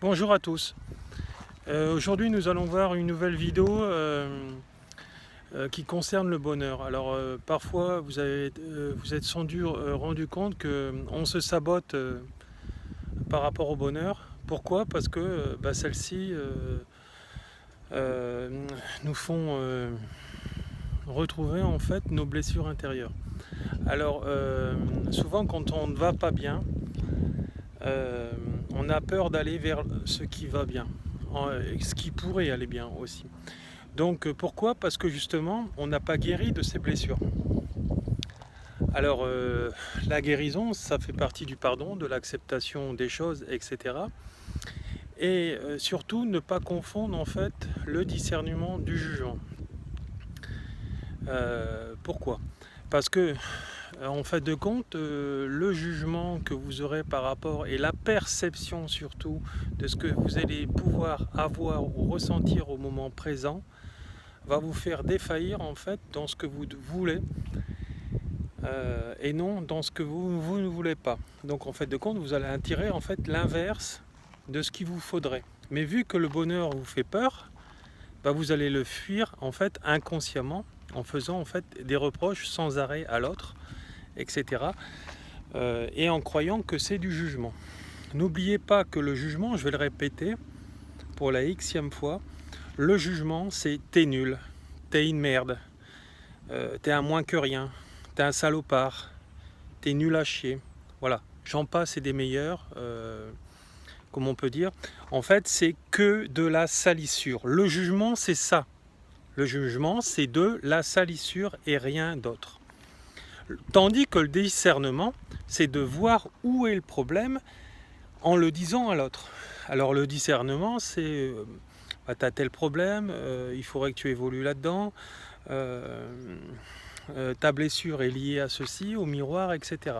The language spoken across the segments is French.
Bonjour à tous. Aujourd'hui nous allons voir une nouvelle vidéo qui concerne le bonheur. Alors parfois vous êtes sans doute rendu compte qu'on se sabote par rapport au bonheur. Pourquoi? Parce que celles-ci nous font retrouver en fait nos blessures intérieures. Alors souvent quand on ne va pas bien, on a peur d'aller vers ce qui va bien, ce qui pourrait aller bien aussi. Donc pourquoi? Parce que justement, on n'a pas guéri de ses blessures. Alors la guérison, ça fait partie du pardon, de l'acceptation des choses, etc. Et surtout, ne pas confondre en fait le discernement du jugement. Pourquoi? Parce que en fait de compte, le jugement que vous aurez par rapport et la perception surtout de ce que vous allez pouvoir avoir ou ressentir au moment présent va vous faire défaillir en fait dans ce que vous voulez et non dans ce que vous ne voulez pas. Donc en fait de compte, vous allez attirer en fait l'inverse de ce qu'il vous faudrait. Mais vu que le bonheur vous fait peur, vous allez le fuir en fait inconsciemment en faisant en fait des reproches sans arrêt à l'autre, etc. Et en croyant que c'est du jugement. N'oubliez pas que le jugement, je vais le répéter pour la xème fois, le jugement c'est t'es nul, t'es une merde, t'es un moins que rien, t'es un salopard, t'es nul à chier. Voilà, j'en passe et des meilleurs, comme on peut dire. En fait, c'est que de la salissure. Le jugement, c'est ça. Le jugement, c'est de la salissure et rien d'autre. Tandis que le discernement, c'est de voir où est le problème en le disant à l'autre. Alors le discernement, c'est tu as tel problème, il faudrait que tu évolues là-dedans, ta blessure est liée à ceci, au miroir, etc.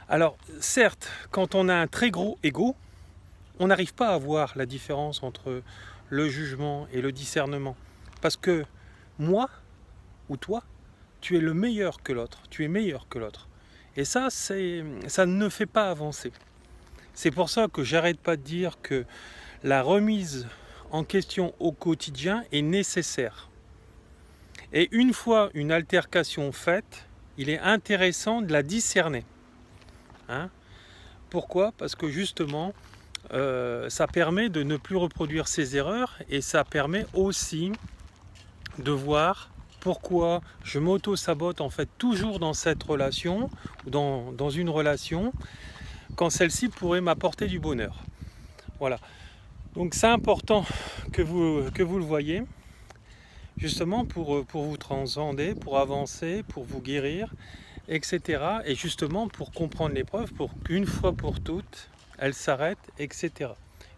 Alors certes, quand on a un très gros ego, on n'arrive pas à voir la différence entre le jugement et le discernement. Parce que moi, ou toi, tu es le meilleur que l'autre, tu es meilleur que l'autre. Et ça ne fait pas avancer. C'est pour ça que j'arrête pas de dire que la remise en question au quotidien est nécessaire. Et une fois une altercation faite, il est intéressant de la discerner. Pourquoi? Parce que justement, ça permet de ne plus reproduire ces erreurs et ça permet aussi de voir pourquoi je m'auto-sabote en fait toujours dans cette relation ou dans une relation quand celle-ci pourrait m'apporter du bonheur. Voilà. Donc c'est important que vous le voyez justement pour vous transcender, pour avancer, pour vous guérir, etc. Et justement pour comprendre l'épreuve, pour qu'une fois pour toutes, elle s'arrête, etc.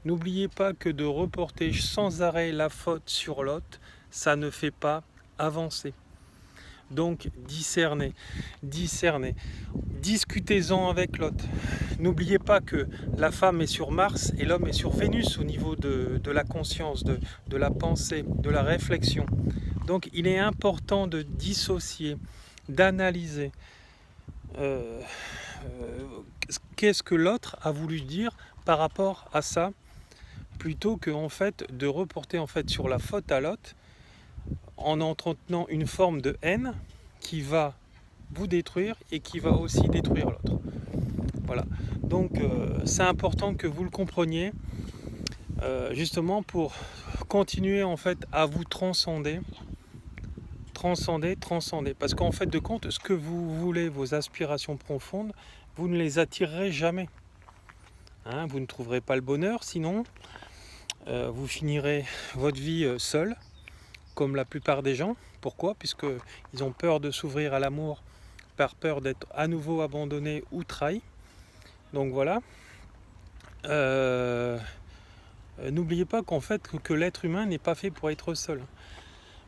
N'oubliez pas que de reporter sans arrêt la faute sur l'autre, ça ne fait pas avancer. Donc discernez, discutez-en avec l'autre. N'oubliez pas que la femme est sur Mars et l'homme est sur Vénus au niveau de la conscience, de la pensée, de la réflexion. Donc il est important de dissocier, d'analyser qu'est-ce que l'autre a voulu dire par rapport à ça, plutôt que en fait de reporter en fait sur la faute à l'autre en entretenant une forme de haine qui va vous détruire et qui va aussi détruire l'autre. Voilà. Donc c'est important que vous le compreniez justement pour continuer en fait à vous transcender. Parce qu'en fait de compte, ce que vous voulez, vos aspirations profondes, vous ne les attirerez jamais. Vous ne trouverez pas le bonheur, sinon vous finirez votre vie seul, comme la plupart des gens. Pourquoi? Puisqu'ils ont peur de s'ouvrir à l'amour, par peur d'être à nouveau abandonnés ou trahis. Donc voilà. N'oubliez pas qu'en fait que l'être humain n'est pas fait pour être seul.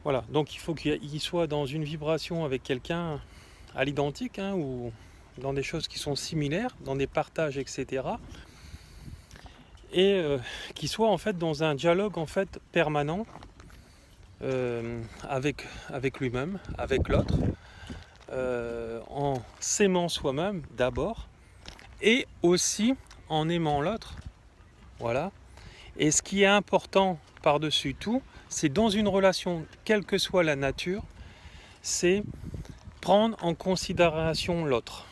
Voilà, donc il faut qu'il soit dans une vibration avec quelqu'un à l'identique, ou dans des choses qui sont similaires, dans des partages, etc. Et qu'il soit en fait dans un dialogue en fait permanent avec lui-même, avec l'autre, en s'aimant soi-même d'abord, et aussi en aimant l'autre Voilà. Et ce qui est important par-dessus tout, c'est dans une relation, quelle que soit la nature, c'est prendre en considération l'autre.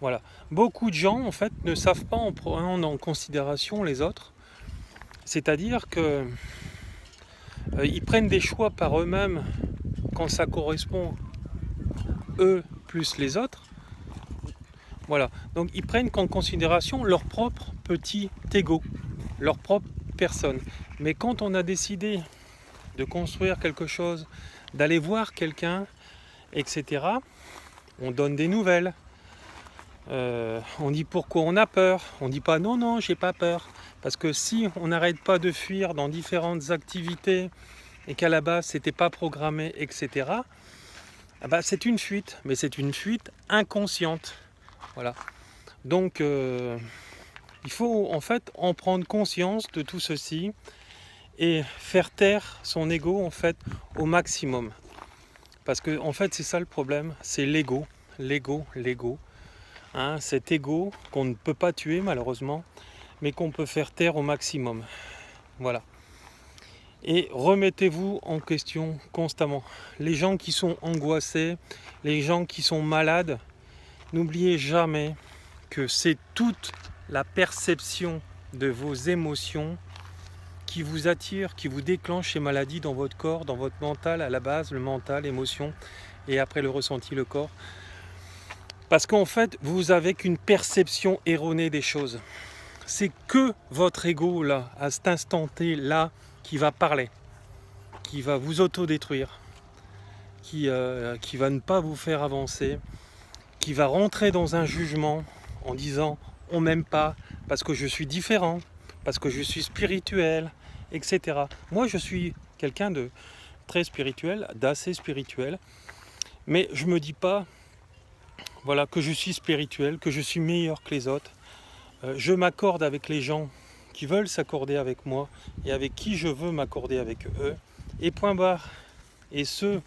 Voilà. Beaucoup de gens, en fait, ne savent pas en prendre en considération les autres. C'est-à-dire que ils prennent des choix par eux-mêmes quand ça correspond eux plus les autres. Voilà. Donc ils prennent en considération leur propre petit ego, leur propre personne. Mais quand on a décidé de construire quelque chose, d'aller voir quelqu'un, etc., on donne des nouvelles. On dit pourquoi on a peur. On dit pas non, non, j'ai pas peur. Parce que si on n'arrête pas de fuir dans différentes activités et qu'à la base c'était pas programmé, etc., c'est une fuite, mais c'est une fuite inconsciente. Voilà. Donc il faut en fait en prendre conscience de tout ceci et faire taire son ego en fait au maximum. Parce que en fait c'est ça le problème, c'est l'ego, l'ego. Hein, cet ego qu'on ne peut pas tuer malheureusement, mais qu'on peut faire taire au maximum. Voilà. Et remettez-vous en question constamment. Les gens qui sont angoissés, les gens qui sont malades, n'oubliez jamais que c'est toute la perception de vos émotions qui vous attire, qui vous déclenche ces maladies dans votre corps, dans votre mental, à la base, le mental, l'émotion, et après le ressenti, le corps. Parce qu'en fait, vous avez qu'une perception erronée des choses. C'est que votre ego, là, à cet instant T, là, qui va parler, qui va vous autodétruire, qui va ne pas vous faire avancer, qui va rentrer dans un jugement en disant « on m'aime pas parce que je suis différent, parce que je suis spirituel, etc. » Moi, je suis quelqu'un de très spirituel, d'assez spirituel, mais je me dis pas voilà, que je suis spirituel, que je suis meilleur que les autres. Je m'accorde avec les gens qui veulent s'accorder avec moi et avec qui je veux m'accorder avec eux. Et point barre. Et ceux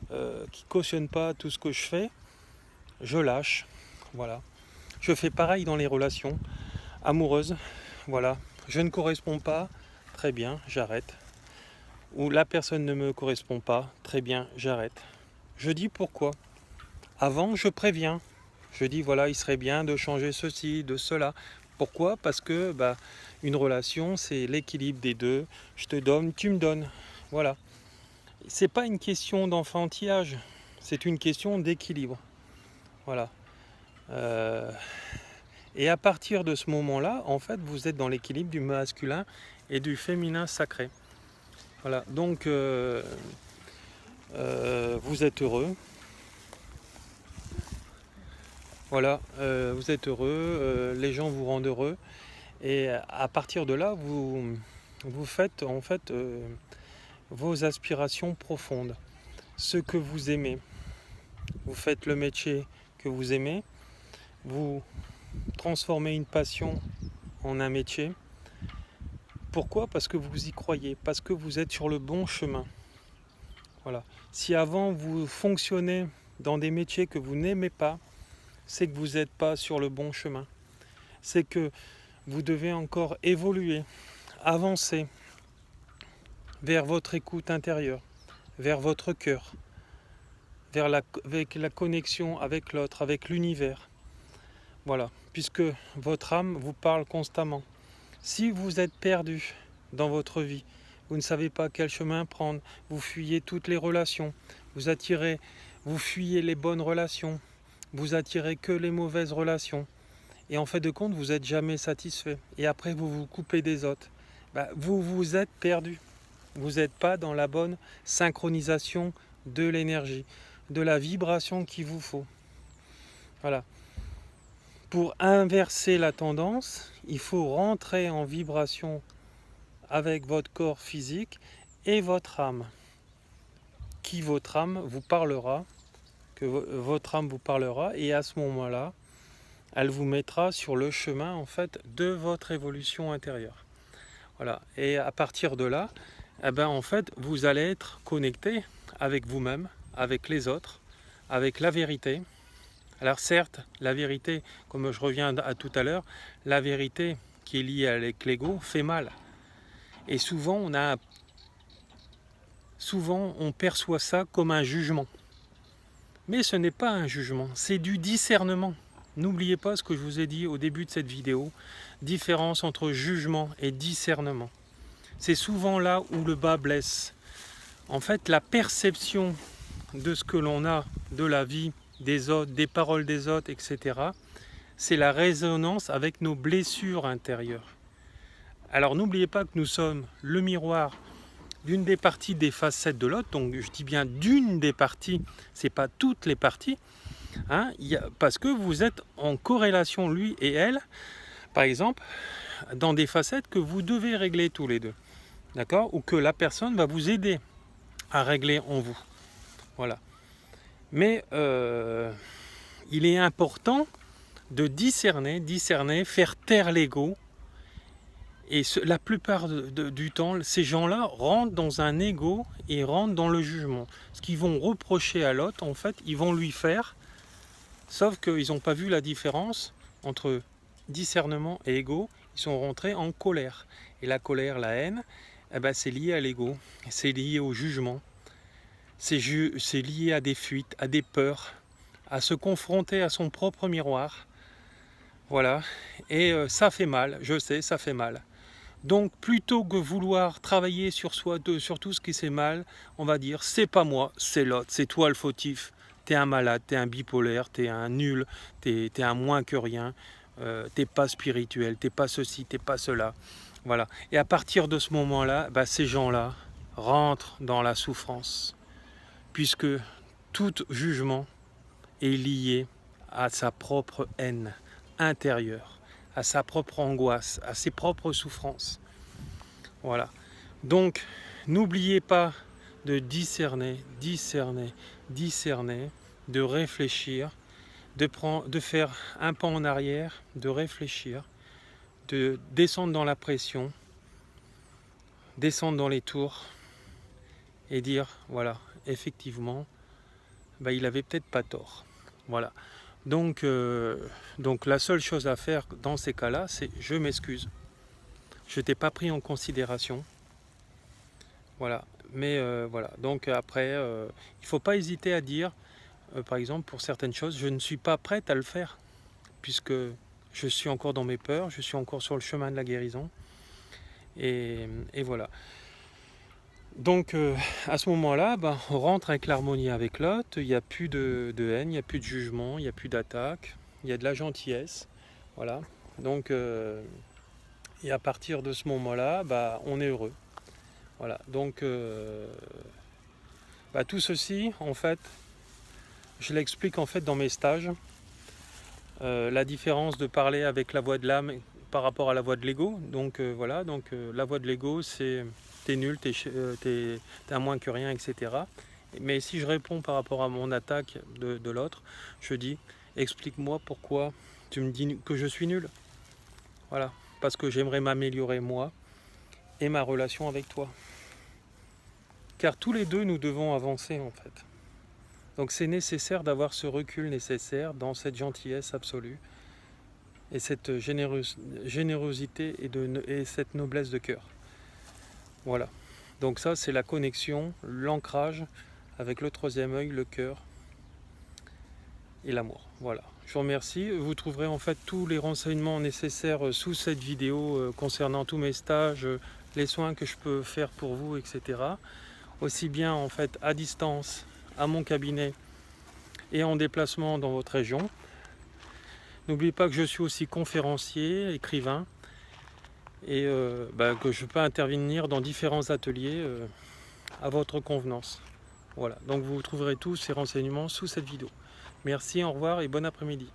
qui ne cautionnent pas tout ce que je fais, je lâche. Voilà. Je fais pareil dans les relations amoureuses. Voilà. Je ne corresponds pas, très bien, j'arrête. Ou la personne ne me correspond pas, très bien, j'arrête. Je dis pourquoi. Avant, je préviens. Je dis voilà, il serait bien de changer ceci, de cela. Pourquoi? Parce que une relation, c'est l'équilibre des deux. Je te donne, tu me donnes. Voilà. C'est pas une question d'enfantillage, c'est une question d'équilibre. Voilà. Et à partir de ce moment-là, en fait, vous êtes dans l'équilibre du masculin et du féminin sacré. Voilà. Donc, vous êtes heureux. Voilà, vous êtes heureux, les gens vous rendent heureux, et à partir de là, vous faites en fait vos aspirations profondes, ce que vous aimez. Vous faites le métier que vous aimez, vous transformez une passion en un métier. Pourquoi? Parce que vous y croyez, parce que vous êtes sur le bon chemin. Voilà. Si avant vous fonctionnez dans des métiers que vous n'aimez pas, c'est que vous n'êtes pas sur le bon chemin. C'est que vous devez encore évoluer, avancer vers votre écoute intérieure, vers votre cœur, avec la connexion avec l'autre, avec l'univers. Voilà, puisque votre âme vous parle constamment. Si vous êtes perdu dans votre vie, vous ne savez pas quel chemin prendre, vous fuyez toutes les relations, vous fuyez les bonnes relations, vous attirez que les mauvaises relations. Et en fait de compte, vous n'êtes jamais satisfait. Et après, vous vous coupez des autres. Vous vous êtes perdu. Vous n'êtes pas dans la bonne synchronisation de l'énergie, de la vibration qu'il vous faut. Voilà. Pour inverser la tendance, il faut rentrer en vibration avec votre corps physique et votre âme. Votre âme vous parlera, que votre âme vous parlera, et à ce moment-là, elle vous mettra sur le chemin en fait de votre évolution intérieure. Voilà. Et à partir de là, en fait, vous allez être connecté avec vous-même, avec les autres, avec la vérité. Alors certes, la vérité, comme je reviens à tout à l'heure, la vérité, qui est lié avec l'ego fait mal. Et souvent on perçoit ça comme un jugement. Mais ce n'est pas un jugement, c'est du discernement. N'oubliez pas ce que je vous ai dit au début de cette vidéo, différence entre jugement et discernement. C'est souvent là où le bas blesse. En fait, la perception de ce que l'on a de la vie des autres, des paroles des autres, etc., c'est la résonance avec nos blessures intérieures. Alors n'oubliez pas que nous sommes le miroir d'une des parties des facettes de l'autre, donc je dis bien d'une des parties, c'est pas toutes les parties, hein, parce que vous êtes en corrélation, lui et elle, par exemple, dans des facettes que vous devez régler tous les deux, d'accord, ou que la personne va vous aider à régler en vous, voilà. Mais il est important de discerner, faire taire l'ego. Et la plupart du temps, ces gens-là rentrent dans un ego et rentrent dans le jugement. Ce qu'ils vont reprocher à l'autre, en fait, ils vont lui faire, sauf qu'ils n'ont pas vu la différence entre discernement et ego. Ils sont rentrés en colère. Et la colère, la haine, eh ben, c'est lié à l'ego, c'est lié au jugement, c'est lié à des fuites, à des peurs, à se confronter à son propre miroir. Voilà. Et ça fait mal, je sais, ça fait mal. Donc plutôt que vouloir travailler sur soi, sur tout ce qui s'est mal, on va dire c'est pas moi, c'est l'autre, c'est toi le fautif, t'es un malade, t'es un bipolaire, t'es un nul, t'es un moins que rien, t'es pas spirituel, t'es pas ceci, t'es pas cela. Voilà. Et à partir de ce moment-là, bah, ces gens-là rentrent dans la souffrance, puisque tout jugement est lié à sa propre haine intérieure, à sa propre angoisse, à ses propres souffrances. Voilà. Donc, n'oubliez pas de discerner, de réfléchir, de faire un pas en arrière, de réfléchir, de descendre dans la pression, descendre dans les tours et dire, voilà, effectivement, bah, il avait peut-être pas tort. Voilà. Donc la seule chose à faire dans ces cas-là, c'est je m'excuse. Je t'ai pas pris en considération. Voilà. Mais voilà. Donc après, il ne faut pas hésiter à dire, par exemple, pour certaines choses, je ne suis pas prête à le faire, puisque je suis encore dans mes peurs, je suis encore sur le chemin de la guérison. Et voilà. Donc à ce moment-là, ben, on rentre avec l'harmonie avec l'autre, il n'y a plus de haine, il n'y a plus de jugement, il n'y a plus d'attaque, il y a de la gentillesse. Voilà. Donc et à partir de ce moment-là, ben, on est heureux. Voilà. Donc ben, tout ceci, en fait, je l'explique en fait dans mes stages. La différence de parler avec la voix de l'âme par rapport à la voix de l'ego. Donc voilà, donc la voix de l'ego, c'est t'es nul, t'es un moins que rien, etc. Mais si je réponds par rapport à mon attaque de l'autre, je dis explique-moi pourquoi tu me dis que je suis nul. Voilà, parce que j'aimerais m'améliorer moi et ma relation avec toi. Car tous les deux, nous devons avancer en fait. Donc c'est nécessaire d'avoir ce recul nécessaire dans cette gentillesse absolue et cette générosité et cette noblesse de cœur. Voilà. Donc ça, c'est la connexion, l'ancrage avec le troisième œil, le cœur et l'amour. Voilà. Je vous remercie. Vous trouverez en fait tous les renseignements nécessaires sous cette vidéo concernant tous mes stages, les soins que je peux faire pour vous, etc. Aussi bien en fait à distance, à mon cabinet et en déplacement dans votre région. N'oubliez pas que je suis aussi conférencier, écrivain et que je peux intervenir dans différents ateliers à votre convenance. Voilà, donc vous trouverez tous ces renseignements sous cette vidéo. Merci, au revoir et bon après-midi.